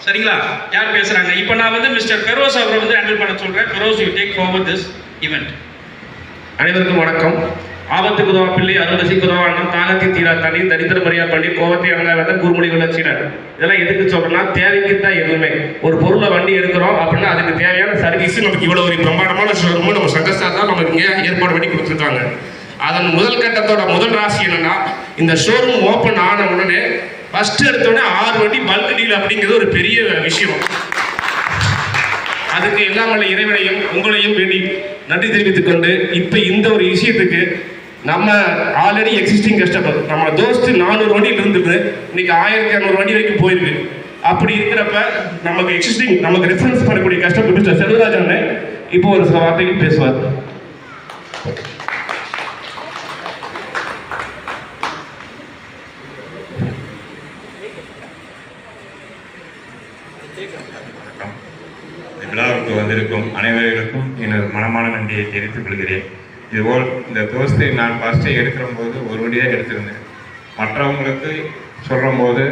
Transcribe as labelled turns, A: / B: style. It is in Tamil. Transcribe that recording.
A: சரிங்களா? யார் பேசுறாங்க? இப்போ நான் வந்து மிஸ்டர் ஃபெரோஸ் அவரை வந்து ஹேண்டில் பண்ண சொல்றேன். Feroz, you take forward this event.
B: அனைவருக்கும் வணக்கம். ஆபத்துக்கு உதவா பிள்ளை அறுவலசிக்கு உதவானம் தாகத்தி தீரா தண்ணி தரித்திர மரியா பண்ணி கோவத்தை இறங்காத குறுமொழிகள் வச்சினார். இதெல்லாம் எதுக்கு சொல்றேன்னா, தேவைக்கு தான் எதுவுமே. ஒரு பொருளை வண்டி எடுக்கிறோம் அப்படின்னா அதுக்கு தேவையான சர்வீஸ் நமக்கு இவ்வளவு ஒரு பிரமாண்டமான ஷோரூம் நம்ம சங்கஸ்தா தான் நமக்கு இங்கே ஏற்பாடு பண்ணி கொடுத்துருக்காங்க. அதன் முதல் கட்டத்தோட முதல் ராசி என்னன்னா, இந்த ஷோரூம் ஓப்பன் ஆன உடனே ஃபர்ஸ்ட் எடுத்தோடனே 6 வண்டி பல்க் டீல் அப்படிங்கிறது ஒரு பெரிய விஷயம். அதுக்கு எல்லாமல்ல இறைவனையும் உங்களையும் வேண்டி நன்றி தெரிவித்துக் கொண்டு, இப்போ இந்த ஒரு விஷயத்துக்கு நம்ம ஆல்ரெடி எக்ஸிஸ்டிங் கஸ்டமர் நம்ம தோஸ்து 400 வண்டியில் இருந்துட்டு இன்னைக்கு 1200 வண்டி வரைக்கும் போயிருக்கு. அப்படி இருக்கிறப்ப நமக்கு எக்ஸிஸ்டிங் நமக்கு ரெஃபரன்ஸ் பண்ணக்கூடிய கஸ்டமர் மிஸ்டர் செல்வராஜன் இப்போ ஒரு சில வார்த்தைகள் பேசுவார்.
C: விழாவுக்கு வந்திருக்கும் அனைவர்களுக்கும் எனது மனமான நன்றியை தெரிவித்துக் கொள்கிறேன். இதுபோல் இந்த தோஸ்தை நான் ஃபஸ்ட்டு எடுக்கிற போது ஒரு வண்டியாக எடுத்திருந்தேன். மற்றவங்களுக்கு சொல்லும் போது